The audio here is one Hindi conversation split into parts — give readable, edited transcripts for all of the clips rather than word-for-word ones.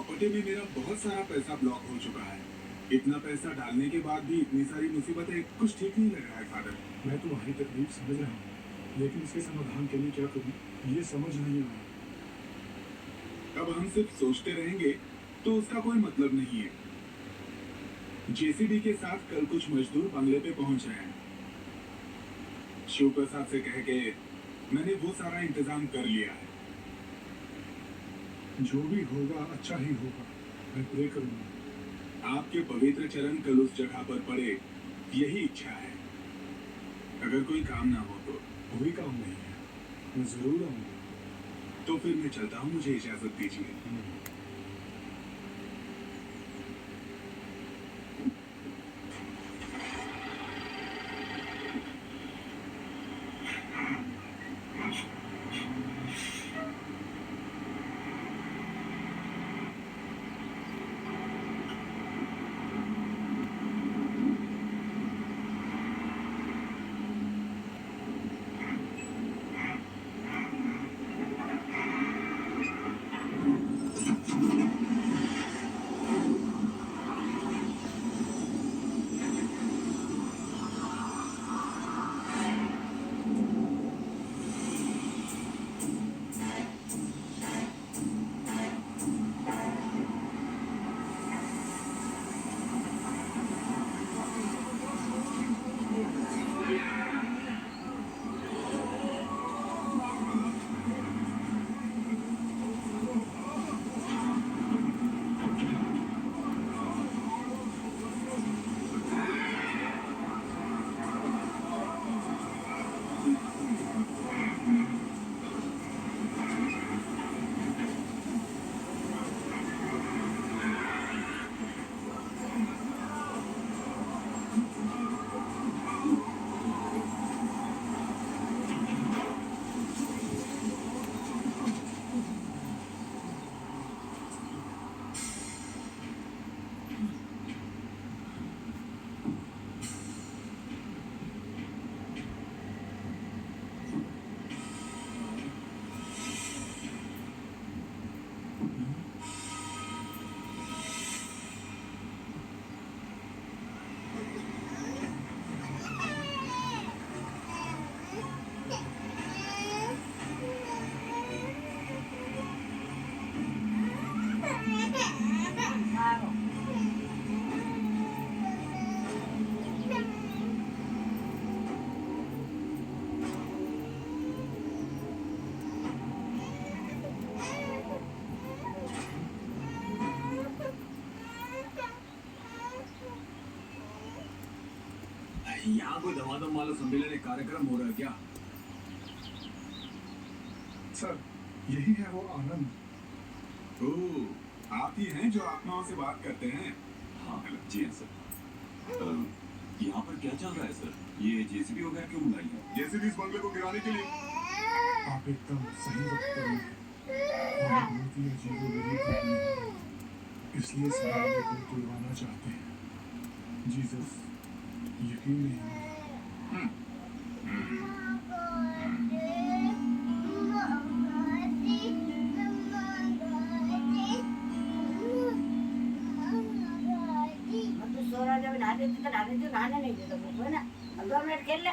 प्रॉपर्टी में मेरा बहुत सारा पैसा ब्लॉक हो चुका है। इतना पैसा डालने के बाद भी इतनी सारी मुसीबतें, कुछ ठीक नहीं लग रहा है फादर। मैं तुम्हारी तकलीफ समझ रहा हूँ, लेकिन इसके समाधान के लिए क्या करूँ ये समझ नहीं आ रहा। अब हम सिर्फ सोचते रहेंगे तो उसका कोई मतलब नहीं है। जेसीबी के साथ कल कुछ मजदूर बंगले पे पहुंच रहे हैं। शिव प्रसाद से कह के मैंने वो सारा इंतजाम कर लिया है। जो भी होगा अच्छा ही होगा, मैं प्रे करूँगा। आपके पवित्र चरण कल उस जगह पर पड़े, यही इच्छा है। अगर कोई काम ना हो तो। कोई काम नहीं है, मैं जरूर आऊँगा। तो फिर मैं चलता हूँ, मुझे इजाजत दीजिए। यहाँ कोई धमाधम वाला सम्मेलन कार्यक्रम हो रहा है क्या? सर, यही है वो आनंद। ओह, आप ही हैं जो आत्माओं से बात करते हैं? हाँ जी हाँ सर। यहाँ पर क्या चल रहा है सर? ये जेसीबी वगैरह क्यों बुलाई है? जेसीबी इस बंगले को गिराने के लिए। आप एकदम सही वक्त पर हैं। बहुत ही अजीबोगरीब घटना है, इसलिए इस मामले को तुड़वाना चाहते हैं। जीसस, यकीन नहीं। नहाने नहीं देता मुझको ना। 2 मिनट खेल ले,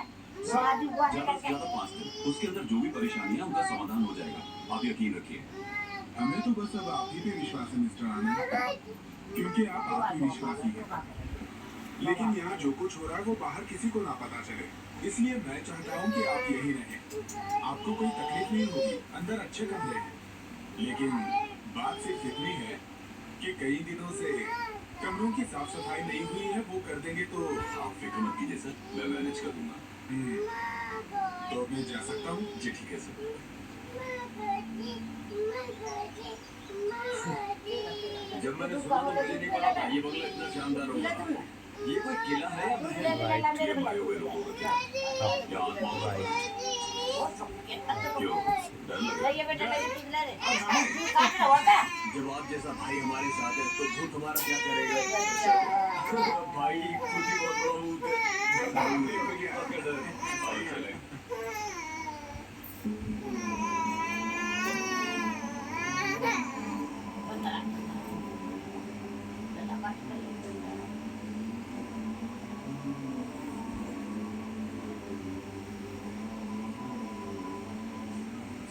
वो आदमी को आने ज्यादा से करके ज्यादा 5 दिन, उसके अंदर जो भी परेशानी है उनका समाधान हो जाएगा, आप यकीन रखिए। हमें तो बस अब आप ही पे विश्वास है मिस्टर आनंद, क्योंकि आप आत्मविश्वासी हैं। लेकिन यहाँ जो कुछ हो रहा है वो बाहर किसी को ना पता चले, इसलिए मैं चाहता हूँ कि आप यही रहें। आपको कोई तकलीफ नहीं होगी, अंदर अच्छे कमरे हैं। लेकिन बात सिर्फ इतनी है कि कई दिनों से कमरों की साफ सफाई नहीं हुई है, वो कर देंगे तो। आप फिक्र मत कीजिए सर, मैं मैनेज कर दूंगा। तो मैं जा सकता हूँ? जी ठीक है सर। जब मैंने सुना तो मुझे नहीं पता था ये बंगला इतना शानदार होगा। ये कोई किला है या महल? ये मरे हुए लोगों का क्या? या आत्माओं का? क्यों डर लग रहा है? जब आप जैसा भाई हमारे साथ है तो भूत हमारा क्या करेगा? भाई खुद ही बहुत बड़ा भूत है। चले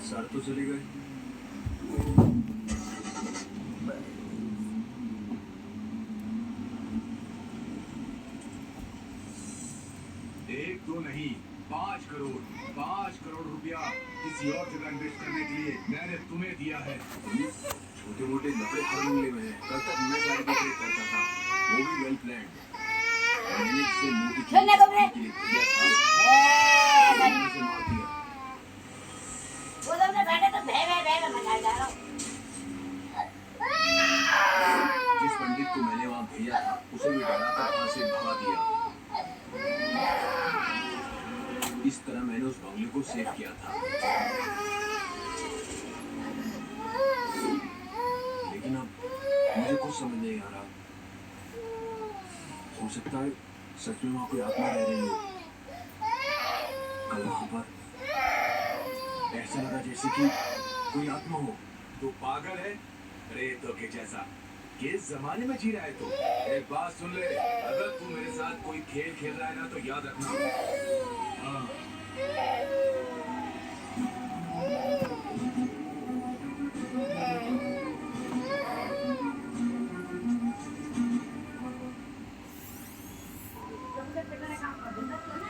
सर तो चले गए। एक दो नहीं, 5 करोड़ रुपया किसी और जगह इन्वेस्ट करने के लिए मैंने तुम्हें दिया है। छोटे मोटे लफड़े फॉर्मूले में कल तक मैं साइड पे करता था, वो भी वेल प्लान्ड। मैंने इससे मोटी चीज सुनने को भी। के लिए किया था, मैंने उसे मार दिया। वो तुमने बैठे तो भे मचाई जा रहा हूँ। जिस पंडित को मैंने वहाँ भेजा था उसे भी डराकर वहाँ से भगा दिया। इस तरह मैंने उस बंगले को सेव किया था। लेकिन अब मुझे कुछ समझ नहीं आ रहा। हो सकता है सच में वहाँ कोई आत्मा रह रही हो। कल वहाँ पर ऐसा लगा जैसे कि कोई आत्मा हो। तू पागल है? रेतों के जैसा। किस जमाने में जी रहा है तू? एक बात सुन ले, अगर तू मेरे साथ कोई खेल खेल रहा है ना तो याद रखना। हाँ। तुमसे पिटने का काम कर देता तू ना।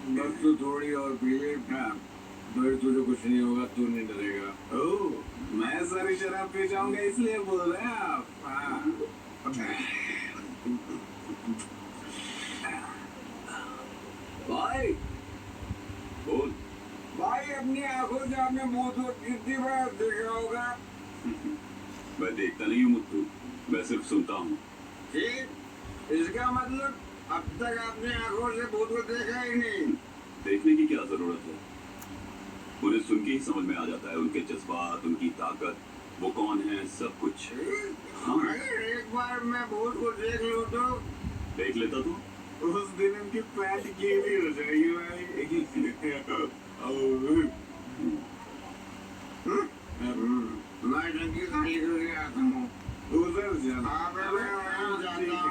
बस तो थोड़ी और पी ले, फिर तुझे कुछ नहीं होगा, तू नहीं डरेगा। ओह, मैं सारी शराब पी जाऊंगा इसलिए बोल रहे हैं आप? हाँ। भाई बोल। भाई अपनी आंखों से आपने मौत को कितनी बार देखा होगा? मैं देखता नहीं हूँ मुत्तू, मैं सिर्फ सुनता हूँ। ठीक, इसका मतलब अब तक आपने आंखों से भूत को देखा ही नहीं। देखने की क्या जरूरत है, उन्हें सुन के ही समझ में आ जाता है। उनके जज्बात, उनकी ताकत, वो कौन है, सब कुछ। हाँ। अगर एक बार मैं भूत को देख लूं तो देख लेता तू। उस दिन उनकी पैंट गीली हो जाएगी भाई। मैं टंकी खाली करके आता हूँ। उधर जाना। हाँ, मैं जाता हूँ।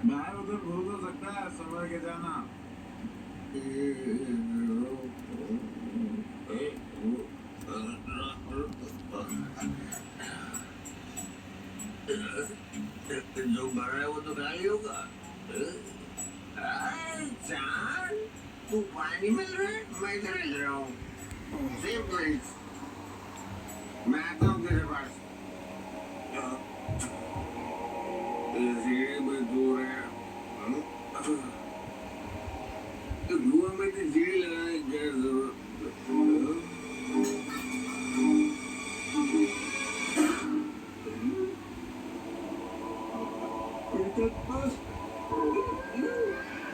मैं उधर भूल हो सकता है, समझ के जाना। जो भर रहा है वो तो खाली होगा। चार, तू पानी मिल रहा है, मैं इधर हिल रहा हूँ। Same place. मैं आता हूँ तेरे पास। सीढ़ी में दूर है। तो धुआं में तो सीढ़ी लगाने की क्या जरूरत?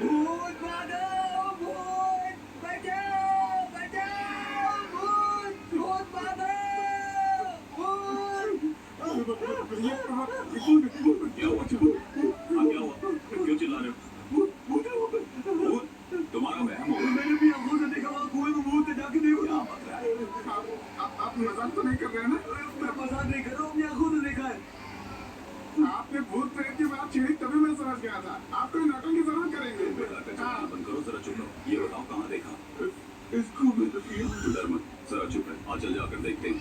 भूत भागो, भूत बचाओ, बचाओ, भूत, भूत भागो, भूत। क्या हुआ चिल्ला? हाँ क्या हुआ? क्यों चिल्ला रहे हो? भूत? तुम्हारा वहम होगा। मैंने भी आंखों से देखा, वहाँ कुएं में भूत है, जाके देखो। क्या बक रहा है? आप मजाक तो नहीं कर रहे हैं ना? मैं मजाक नहीं कर रहा हूँ, अपनी आंखों से देखा है। आपने भूत प्रेत की बात छेड़ी तभी मैं समझ गया था। आप कोई नाटक की जरूरत करेंगे। बंद करो, जरा चुप रहो। ये बताओ कहाँ देखा? इसको मैंने किया। तू डर मत, जरा चुप रह। चल जाकर देखते हैं।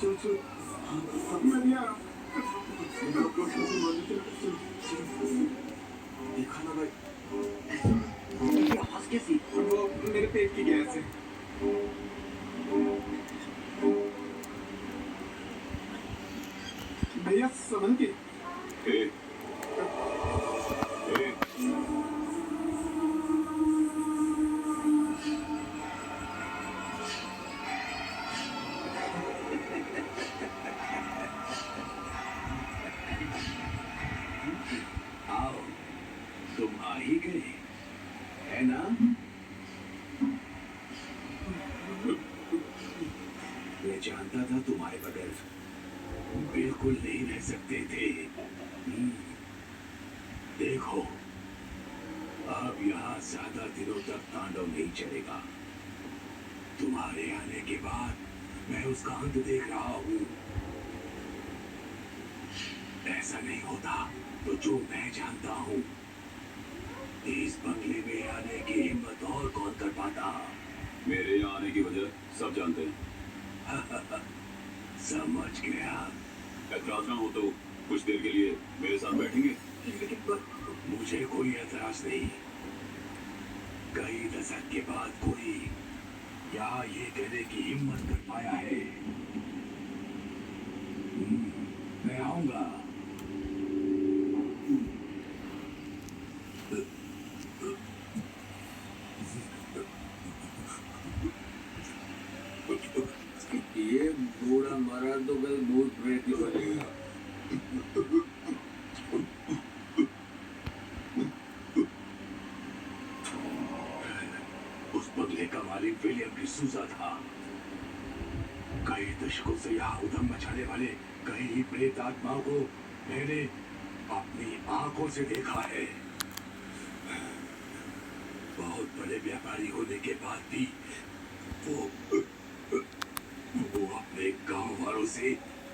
चल चल, मैं भी आ रहा हूँ। देखा ना भाई, ये हंस कैसी? वो मेरे पेट की गैस है। भैया समन के ए, ए, आओ, तुम आ ही गए, है ना? मैं जानता था तुम्हारे बगैर बिल्कुल नहीं रह सकते थे। देखो, अब यहाँ ज्यादा दिनों तक तांडव नहीं चलेगा। तुम्हारे आने के बाद मैं उसका अंत देख रहा हूँ। ऐसा नहीं होता तो जो मैं जानता हूँ, इस बंगले में आने की हिम्मत और कौन कर पाता? मेरे यहाँ आने की वजह सब जानते हैं। समझ गया। एतराज ना हो तो कुछ देर के लिए मेरे साथ बैठेंगे? लेकिन मुझे कोई एतराज नहीं। कई दशक के बाद कोई यहाँ ये कहने की हिम्मत कर पाया है। मैं आऊंगा। ये बूढ़ा मरा तो कल भूत प्रेत ही बनेगा। उस बंगले का मालिक विलियम डिसूजा था। कई दशकों से यहाँ उधम मचाने वाले कई प्रेत आत्माओं को मैंने अपनी आंखों से देखा है। बहुत बड़े व्यापारी होने के बाद भी वो अपने गांव वालों से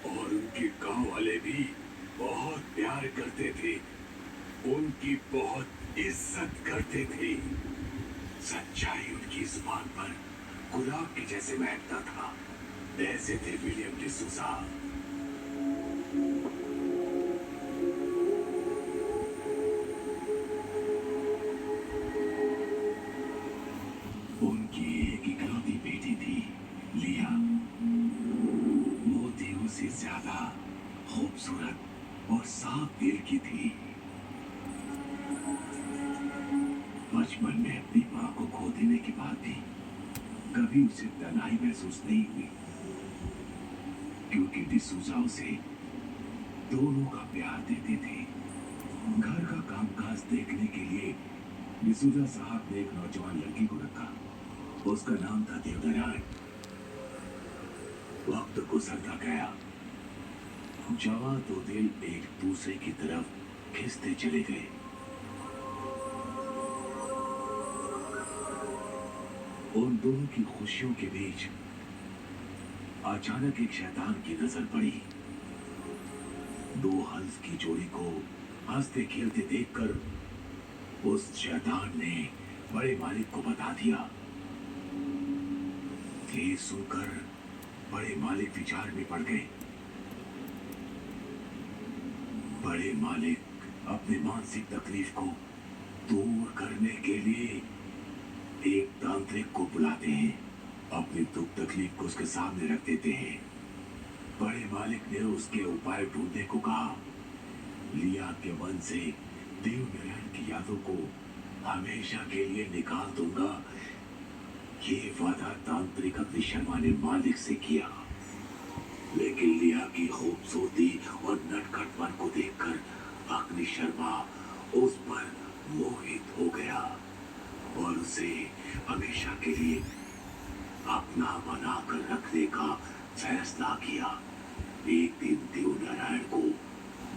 और उनके गांव वाले भी बहुत प्यार करते थे, उनकी बहुत इज्जत करते थे। सच्चाई उनकी जुबान पर गुलाब के जैसे महकता था। ऐसे थे विलियम डिसूजा। उनकी एक इकलौती बेटी थी, लिया। वो देवों से ज्यादा खूबसूरत और साफ दिल की थी। बचपन में अपनी माँ को खो देने के बाद भी कभी उसे तन्हाई महसूस नहीं हुई, क्योंकि डिसूजा उसे दोनों का प्यार देते थे। घर का कामकाज देखने के लिए डिसूजा साहब ने एक नौजवान लड़की को रखा। उसका नाम था देवनारायण। वक्त गुजरता गया। जवां दो दिल एक दूसरे की तरफ खिंचते चले गए। उन दोनों की खुशियों के बीच अचानक एक शैतान की नजर पड़ी। दो हंस की जोड़ी को हंसते खेलते देखकर उस शैतान ने बड़े मालिक को बता दिया। ये सुनकर बड़े मालिक विचार में पड़ गए। बड़े मालिक अपने मानसिक तकलीफ को दूर करने के लिए एक तांत्रिक को बुलाते हैं, अपनी दुख तकलीफ को उसके सामने रख देते हैं। बड़े मालिक ने उसके उपाय ढूंढने को कहा। लिया के मन से देवनारायण की यादों को हमेशा के लिए निकाल दूंगा, ये वादा तांत्रिक अग्नि शर्मा ने मालिक से किया। लेकिन लिया की खूबसूरती और नटखटपन को देखकर अग्नि शर्मा उस पर मोहित हो गया और उसे हमेशा के लिए अपना बनाकर रखने का फैसला किया। एक दिन देवनारायण को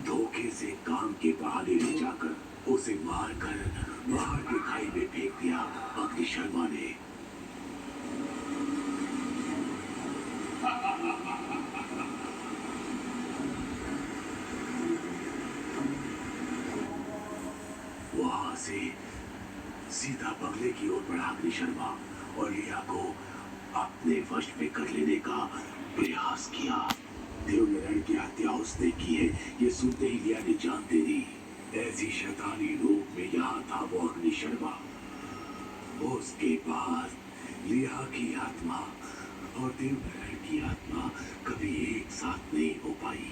धोखे से काम के बहाने ले जाकर उसे मारकर बाहर की खाई में फेंक दिया अग्नि शर्मा ने। वहां से सीधा बंगले की ओर बढ़ा अग्नि शर्मा और लिया को अपने वश में कर लेने का प्रयास किया। देवनारायण की हत्या उसने की है, ये सुनते ही लिया ने जान दे दी। ऐसी शैतानी रूप में यहाँ था वो अग्नि शर्मा। उसके बाद लिया की आत्मा और देवनहर की आत्मा कभी एक साथ नहीं हो पाई।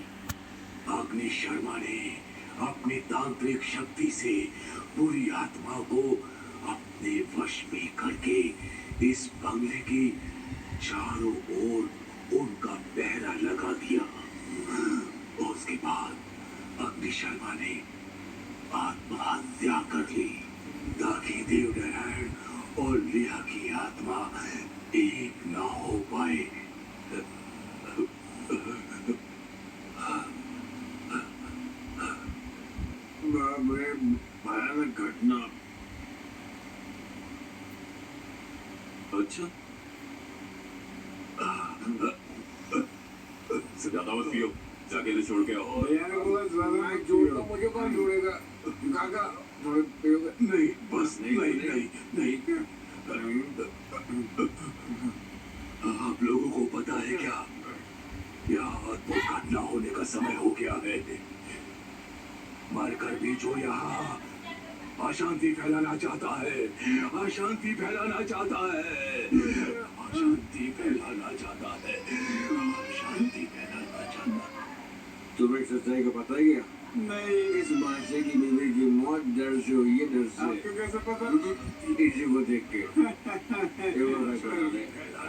अग्नि शर्मा ने अपनी तांत्रिक शक्ति से पूरी आत्मा को अपने वश में करके इस बंगले की चारों ओर उनका पहरा लगा दिया। उसके बाद अग्नि शर्मा ने आत्महत्या कर ली ताकि देवनारायण और लिया की आत्मा एक ना हो पाए। बड़े भयानक घटना। अच्छा, ज्यादा मत पियो, जाके इन्हें छोड़ के आओ। भैया ने बोला ज्यादा मत छोड़ो। मुझे कौन छोड़ेगा? काका थोड़े पियोगे? नहीं, बस नहीं नहीं नहीं, नहीं। आप लोगों को पता है क्या, यहाँ अद्भुत घटना होने का समय हो गया है। मरकर भी जो यहाँ अशांति फैलाना चाहता है, अशांति फैलाना चाहता है, अशांति फैलाना चाहता है, अशांति फैलाना चाहता है। तुम्हें सच्चाई का पता ही क्या? नहीं, इस बादशाह की बीवी की मौत डर से हुई है, डर से। आपको कैसे पता? इसी को देख के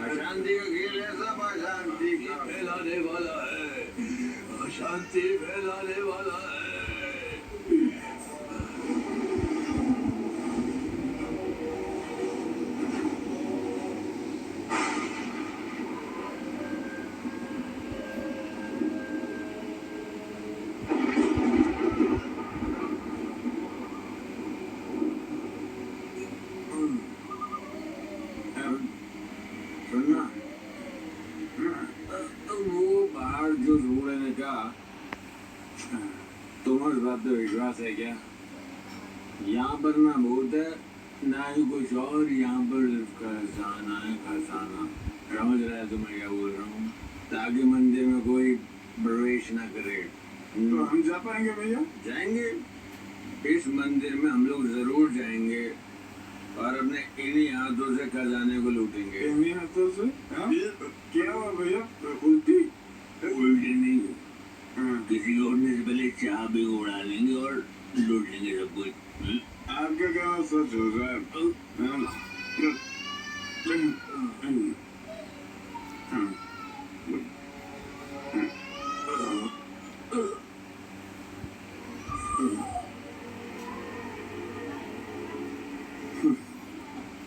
अशांति का खेल है, सब अशांति फैलाने वाला है, अशांति फैलाने वाला है। सुनना, वो बाहर जो रोड ने कहा, तुम्हारे बात पे विश्वास है क्या? यहाँ पर ना भूत है ना ही कुछ और, यहाँ पर खजाना है, खजाना। समझ रहा है तुम्हें क्या बोल रहा हूँ? ताकि मंदिर में कोई प्रवेश ना करे। तो हम जा पाएंगे भैया? जाएंगे, इस मंदिर में हम लोग जरूर जाएंगे और अपने इन्हीं हाथों से खजाने को लूटेंगे। इन्हीं हाथों से? हाँ? क्या हुआ भैया? उल्टी? उल्टी नहीं, हाँ। किसी को उड़ने से पहले चाह भी उड़ा लेंगे और लूट लेंगे सब कुछ। आपका कहना सच हो रहा है।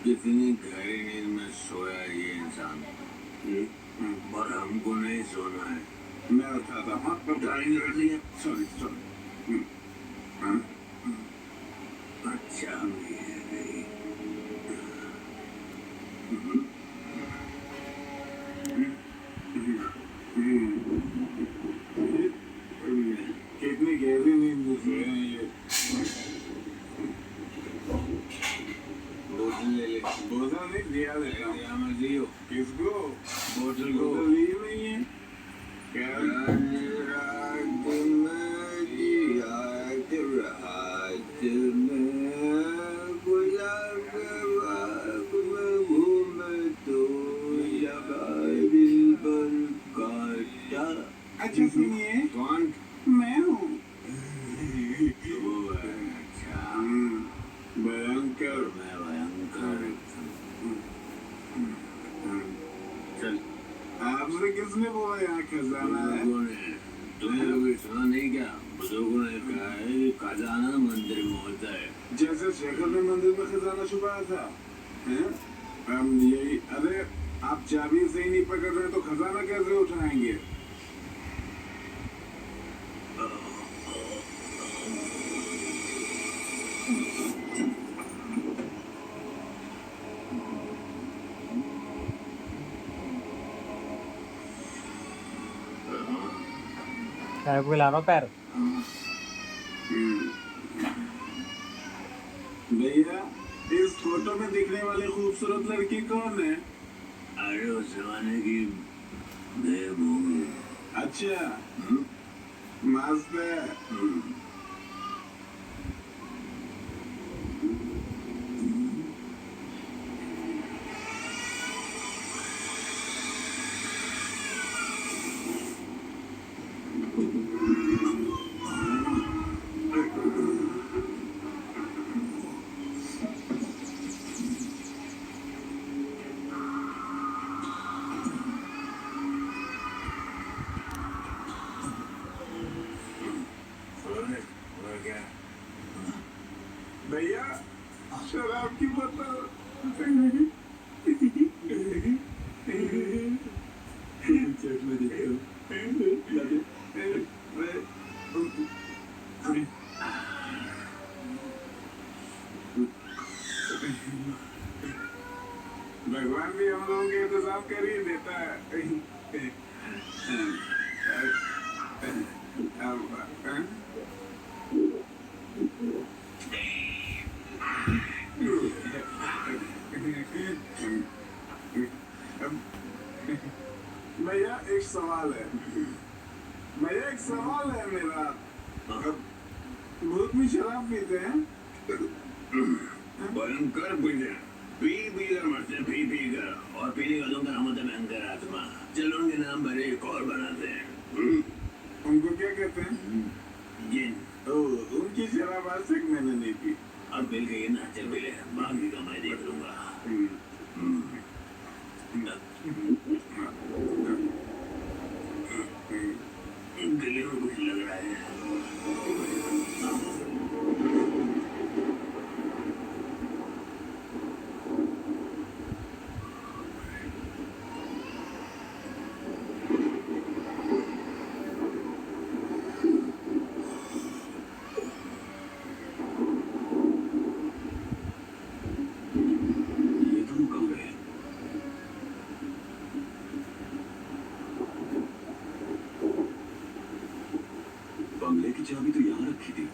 कितनी गहरी नींद में सोया ये इंसान, पर हमको नहीं सोना है। मैं उठाता हूँ। उठाने कर दिया। Sorry sorry. अच्छा मेरे कितनी गहरी नींद में सोए हैं ये। बोतल ले ले। बोतल नहीं दिया देता हूँ। क्या मर्जी हो। किसको? बोतल को। बोतल ली नहीं है क्या? रात में रात रात में गुलाब बाग में घूमे तो दिल पर काटा। अच्छा सुनिए, कौन? मैं हूँ। वो है, अच्छा। भयंकर। मैं भयंकर। चल, आपसे किसने बोला यहाँ खजाना है? बुजुर्गों ने, तुमने कभी सुना नहीं क्या? बुजुर्गों ने कहा है कि खजाना मंदिर में होता है। जैसे शेखर ने मंदिर में खजाना छुपाया था, हैं? हम यही, अरे आप चाबी से ही नहीं पकड़ रहे तो खजाना कैसे उठाएंगे? पैर को हिला रहा हूँ, पैर। भैया, इस फोटो में दिखने वाली खूबसूरत लड़की कौन है? अरे उस जमाने की बेब होंगी। अच्छा, मस्त है। भैया एक सवाल है मेरा। भूत भी शराब पीते हैं? भयंकर पीते पी कर मरते हैं, पी कर, और पीने वालों का नाम होता है भयंकर आत्मा। चलो उनके नाम भरे एक और बनाते हैं। उनको क्या कहते हैं? जिन। उनकी शराब आज तक मैंने नहीं पी। अब मिल गई ना, चल मिले, बाकी का मैं देख लूंगा। गले में कुछ लग रहा है। ये तुम कहाँ गए? बंगले की चाबी तो यहाँ रखी थी।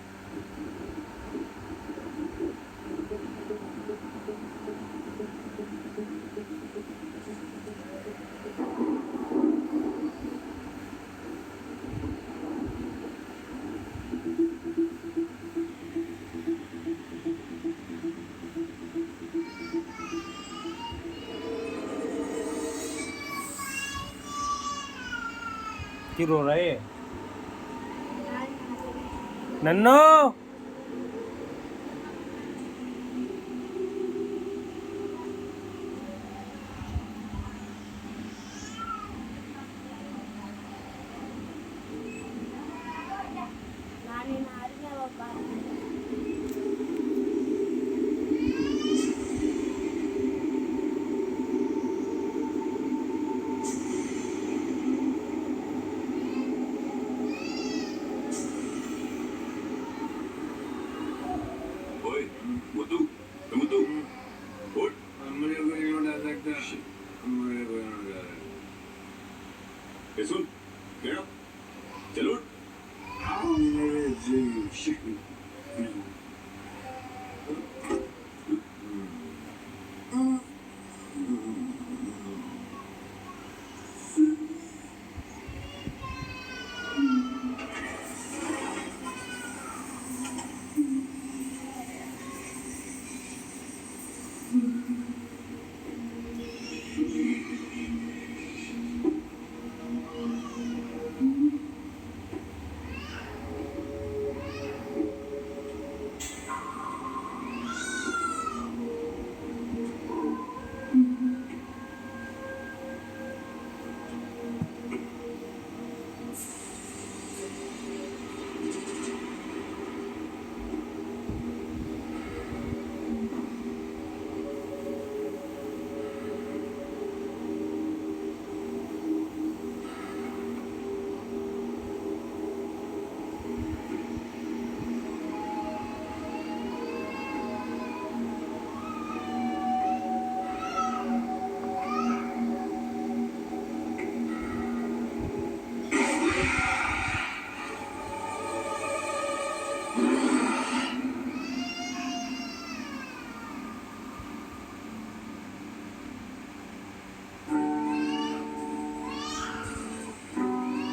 क्यों रो रहे है नन्नो? नानी नारी है वो बात। ओए, मुद्दू, मुद्दू, उठ। मुझे कोई नहीं उठा सकता। मुझे कोई नहीं उठा सकता। सुन, गेट अप, चल उठ। आओ मेरे जी।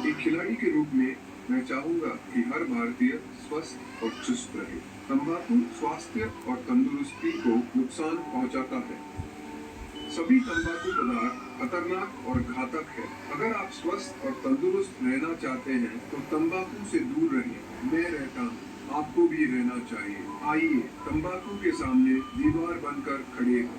एक खिलाड़ी के रूप में मैं चाहूंगा कि हर भारतीय स्वस्थ और चुस्त रहे। तंबाकू स्वास्थ्य और तंदुरुस्ती को नुकसान पहुंचाता है। सभी तंबाकू पदार्थ खतरनाक और घातक है। अगर आप स्वस्थ और तंदुरुस्त रहना चाहते हैं तो तंबाकू से दूर रहें। मैं रहता हूँ, आपको भी रहना चाहिए। आइए तंबाकू के सामने दीवार बनकर खड़े हो।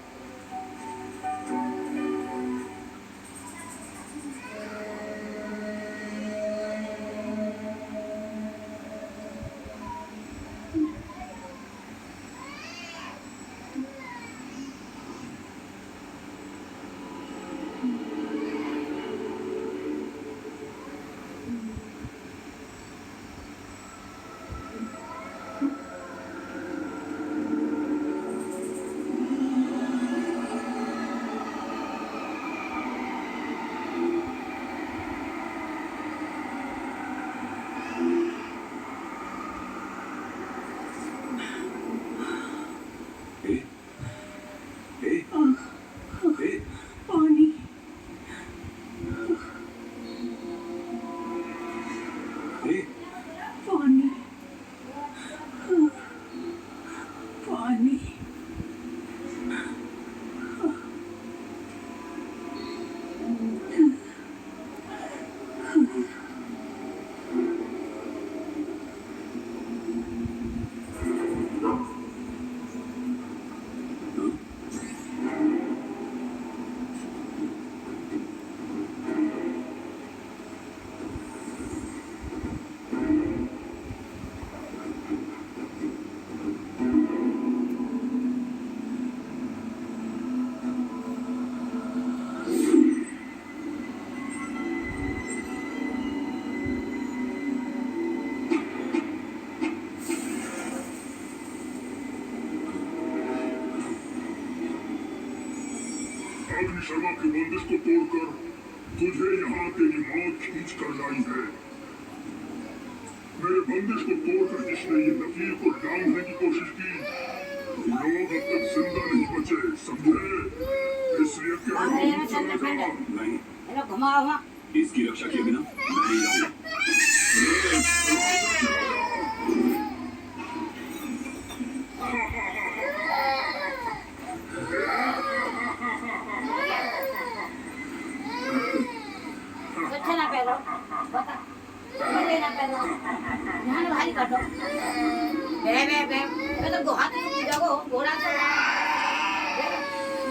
शर्मा की बंदिश को तोड़कर तुझे यहाँ तेरी मौत खींच कर लाई है। मेरे बंदिश को तोड़कर जिसने ये नफीर को डांगने की कोशिश की, लोग अब तक जिंदा नहीं बचे, समझे? इसलिए कह रहा हूँ चला जा। नहीं, मेरा घुमाओ वहाँ। इसकी रक्षा किए बिना मैं नहीं जाऊंगा। कुछ ना पहनो, बता, मुझे ना पहनो, यहाँ ना भारी काटो। बे, मैं तो गुहा तो पूजा को घोड़ा चला।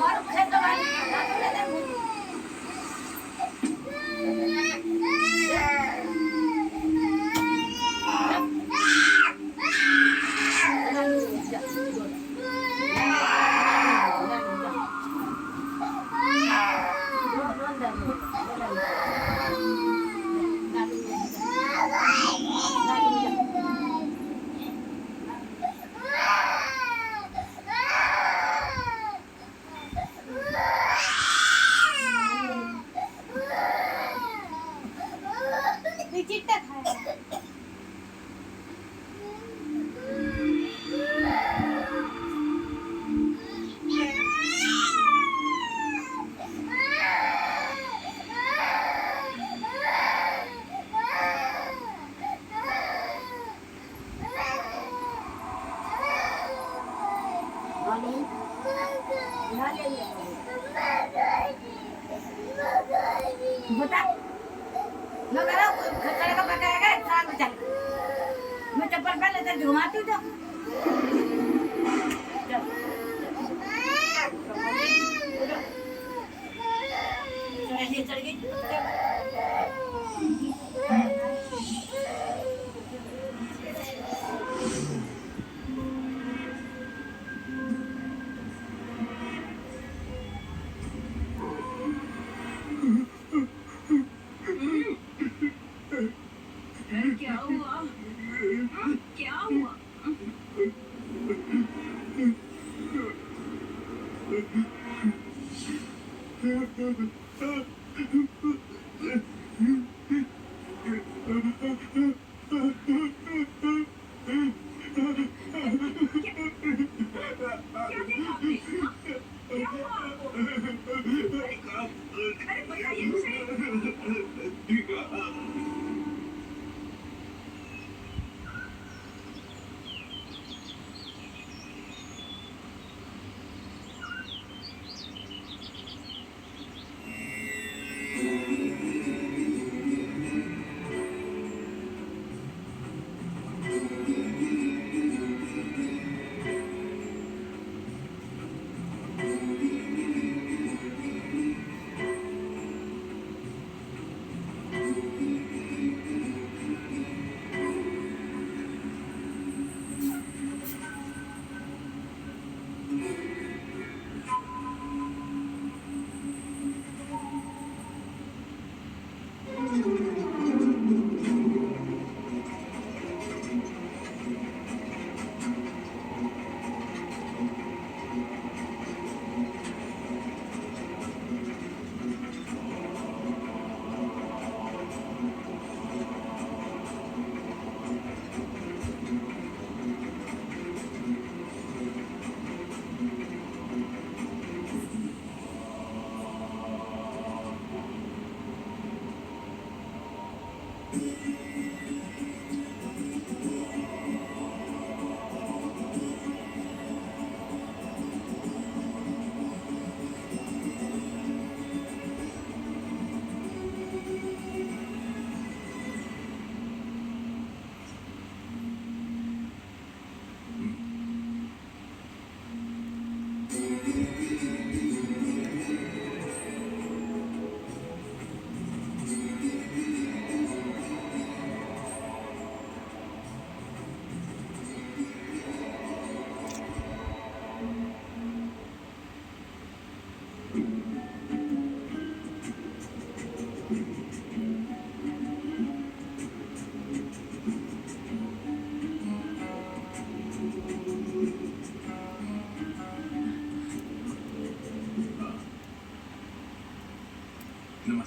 मारो खेत तो भाई, लातो ले ले मुझे। चिट्टा खाया बता मैं करा खचड़ा का पकाएगा साथ में चल मैं चप्पल पहन लेते घुमाती हूँ तो चढ़ गई क्या हुआ? क्या हुआ?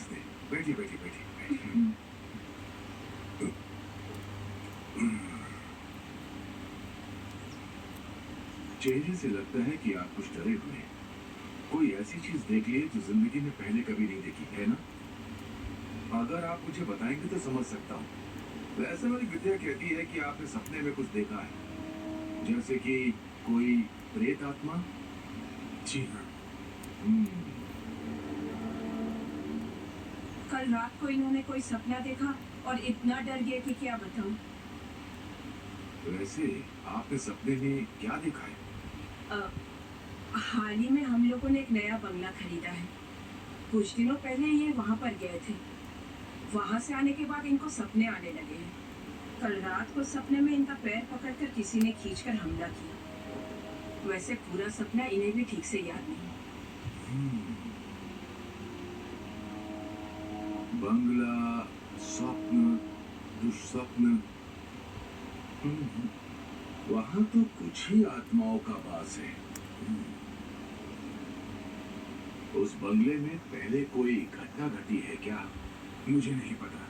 नमस्ते, बैठिए बैठिए बैठिए बैठिए। चेहरे से लगता है कि आप कुछ डरे हुए हैं। कोई ऐसी चीज देख ली जो जिंदगी में पहले कभी नहीं देखी है ना? अगर आप मुझे बताएंगे तो समझ सकता हूँ। वैसे मेरी विद्या कहती है कि आपने सपने में कुछ देखा है, जैसे कि कोई प्रेत आत्मा। जी हाँ। कल रात को इन्होंने कोई सपना देखा और इतना डर गए कि क्या बताऊं। वैसे आपने सपने में क्या देखा है? हाल ही में हम लोगों ने एक नया बंगला खरीदा है। कुछ दिनों पहले ये वहां पर गए थे। वहां से आने के बाद इनको सपने आने लगे हैं। कल रात को सपने में इनका पैर पकड़कर किसी ने खींचकर हमला किया। वैसे पूरा सपना इन्हें भी ठीक से याद नहीं। बंगला, स्वप्न, दुष्स्वप्न। वहां तो कुछ ही आत्माओं का वास है। उस बंगले में पहले कोई घटना घटी है क्या? मुझे नहीं पता,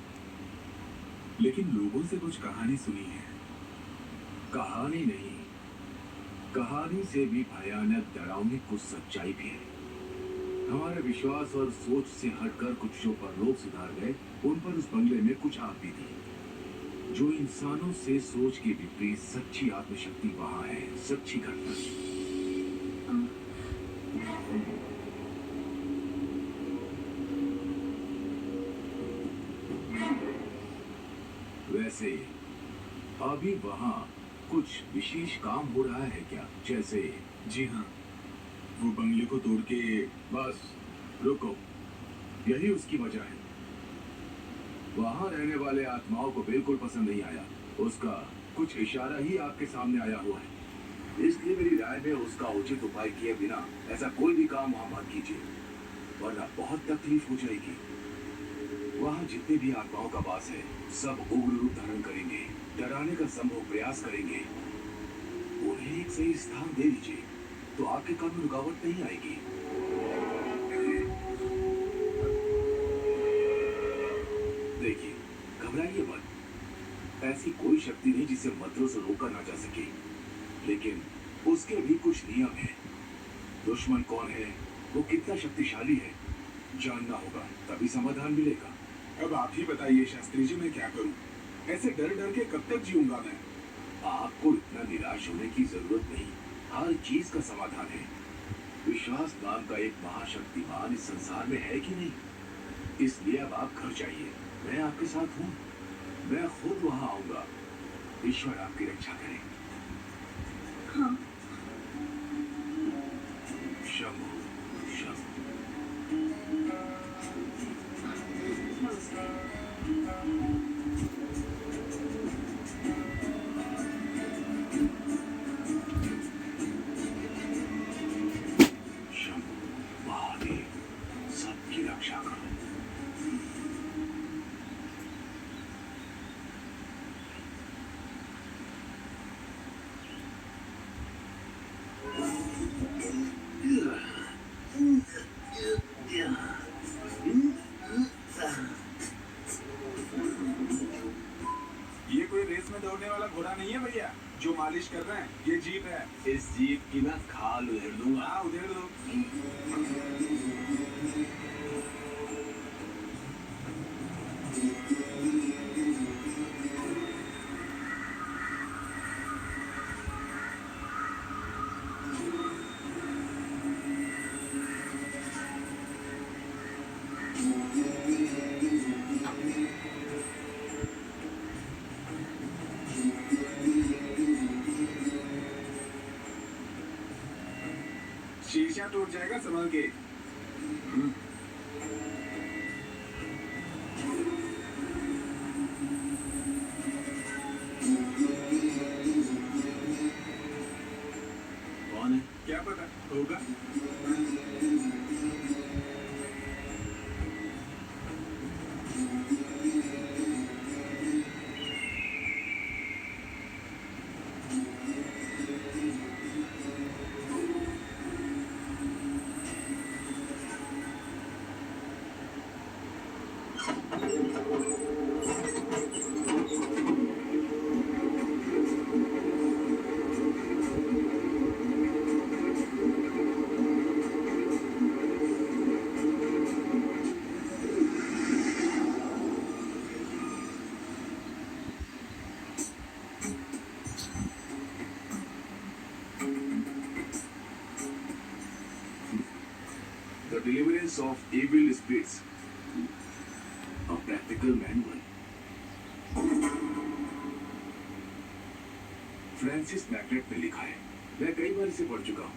लेकिन लोगों से कुछ कहानी सुनी है। कहानी नहीं, कहानी से भी भयानक डरावनी कुछ सच्चाई भी है। हमारे विश्वास और सोच से हटकर कुछ जो परलोक सुधार गए, उन पर उस बंगले में कुछ आग भी थी। जो इंसानों से सोच के विपरीत सच्ची आत्मशक्ति वहां है, सच्ची घटना। वैसे अभी वहां कुछ विशेष काम हो रहा है क्या? जैसे? जी हाँ, वो बंगले को तोड़ के। बस रुको, यही उसकी वजह है। वहां रहने वाले आत्माओं को बिल्कुल पसंद नहीं आया। उसका कुछ इशारा ही आपके सामने आया हुआ है। इसलिए मेरी राय में उसका उचित उपाय किए बिना ऐसा कोई भी काम वहां मत कीजिए, वरना बहुत तकलीफ हो जाएगी। वहां जितने भी आत्माओं का वास है, सब उग्र रूप धारण करेंगे, डराने का संभव प्रयास करेंगे। उन्हें एक सही स्थान दे दीजिए, तो आपके काम में रुकावट नहीं आएगी। देखिए, घबराइए मत। ऐसी कोई शक्ति नहीं जिसे मंत्रों से रोका ना जा सके, लेकिन उसके भी कुछ नियम हैं। दुश्मन कौन है, वो कितना शक्तिशाली है, जानना होगा, तभी समाधान मिलेगा। अब आप ही बताइए शास्त्री जी, मैं क्या करूं? ऐसे डर डर के कब तक जीऊंगा मैं? आपको इतना निराश होने की जरूरत नहीं। हर चीज का समाधान है। विश्वास नाम का एक महाशक्तिमान इस संसार में है कि नहीं? इसलिए अब आप घर जाइए, मैं आपके साथ हूँ। मैं खुद वहां आऊंगा। ईश्वर आपकी रक्षा करे। हाँ। शंभु शंभु। नमस्ते। शंभु महादेव, सबकी रक्षा करो। ये कोई रेस में दौड़ने वाला घोड़ा नहीं है भैया, जो मालिश कर रहे हैं। ये जीप है। इस जीप की मैं खाल उधेड़ दूंगा। हाँ, उधेड़ दो। शीशा टूट जाएगा, संभल के। कौन है? क्या पता होगा। The Deliverance of Evil Spirits, a practical manual. Francis मैकरेट ने लिखा है। मैं कई बार इसे पढ़ चुका हूँ।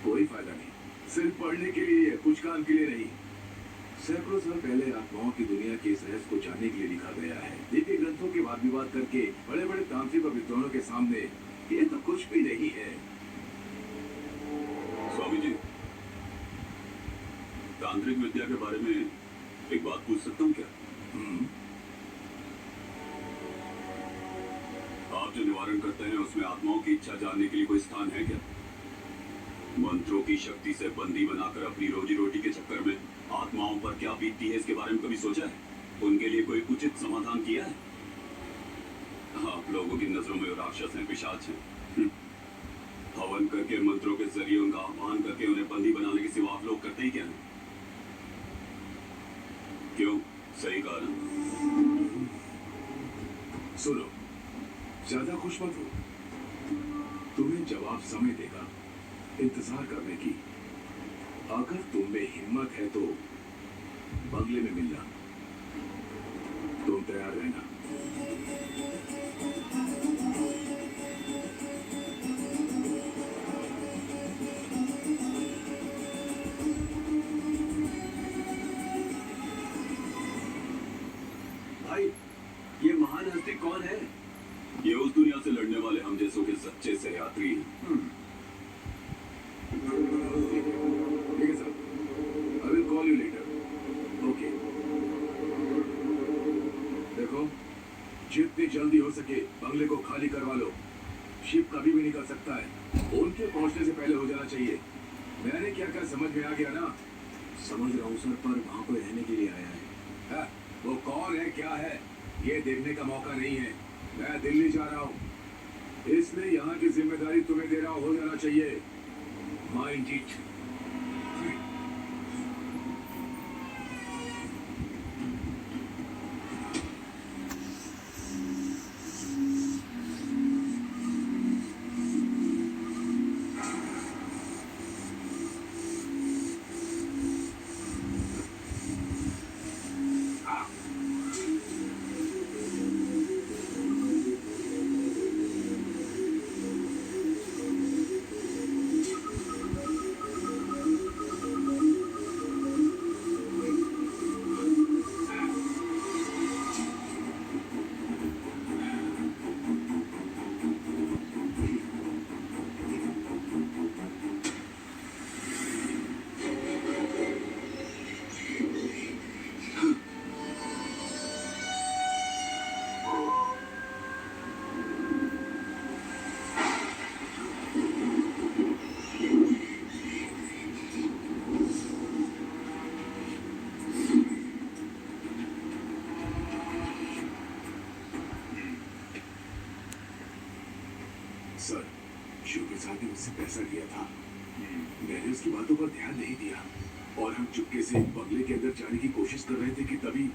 कोई फायदा नहीं, सिर्फ पढ़ने के लिए है, कुछ काम के लिए नहीं। सैकड़ों साल पहले आत्माओं की दुनिया के इस रहस्य को जानने के लिए लिखा गया है। दिव्य ग्रंथों के वाद विवाद करके बड़े बड़े तांत्रिक और विद्वानों के सामने ये तो कुछ भी नहीं है। स्वामी जी, तांत्रिक विद्या के बारे में एक बात पूछ सकता हूँ क्या? आप जो निवारण करते हैं उसमें आत्माओं की इच्छा जानने के लिए कोई स्थान है क्या? मंत्रों की शक्ति से बंदी बनाकर अपनी रोजी रोटी के चक्कर में आत्माओं पर क्या बीतती है इसके बारे में कभी सोचा है? उनके लिए कोई उचित समाधान किया है? आप लोगों की नजरों में वो राक्षस हैं, पिशाच हैं। हवन करके मंत्रों के जरिए उनका आह्वान करके उन्हें बंदी बनाने के सिवा आप लोग करते ही क्या हैं? क्यों? सही कहा ना? सुनो, ज्यादा खुश मत हो। तुम्हें जवाब समय देगा, इंतजार करने की। अगर तुम में हिम्मत है तो बंगले में मिलना। तुम तैयार रहना। भाई, ये महान हस्ती कौन है? ये उस दुनिया से लड़ने वाले हम जैसों के सच्चे सहयात्री हैं। ठीक है sir, I will call you later. Okay. देखो, जितनी जल्दी हो सके बंगले को खाली करवा लो। शिप कभी भी निकल सकता है। उनके पहुंचने से पहले हो जाना चाहिए। मैंने क्या क्या समझ में आ गया ना? समझ रहा हूँ सर, पर वहाँ कोई रहने के लिए आया है। हाँ, वो कौन है, क्या है, ये देखने का मौका नहीं है। मैं दिल्ली जा रहा हूँ, इसलिए यहाँ की जिम्मेदारी तुम्हें दे रहा हो जाना चाहिए। Mind it. सर, शुक्र साहब ने मुझसे पैसा लिया था। मैंने उसकी बातों पर ध्यान नहीं दिया और हम चुपके से बंगले के अंदर जाने की कोशिश कर रहे थे कि तभी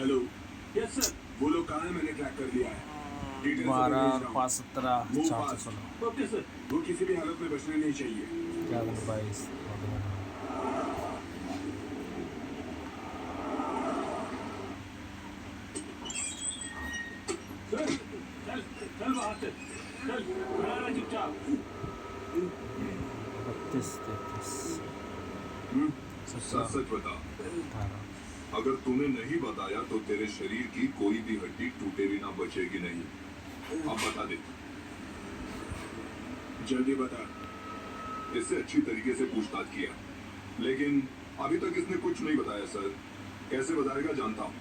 हेलो। Yes sir. वो लोग कहाँ है, मैंने ट्रैक कर लिया है। डिटेल्स अभी 12 भेज रहा हूँ। 5 17 416 ओके सर। वो किसी भी हालत में बचने नहीं चाहिए। 22 चल चल चल बाहर से चल, खड़ा रह चुपचाप। 32 33 सच सच बता, 18 अगर तूने नहीं बताया तो तेरे शरीर की कोई भी हड्डी टूटे बिना बचेगी नहीं। अब बता दे, जल्दी बता। इससे अच्छी तरीके से पूछताछ किया, लेकिन अभी तक इसने कुछ नहीं बताया सर। कैसे बताएगा जानता हूँ।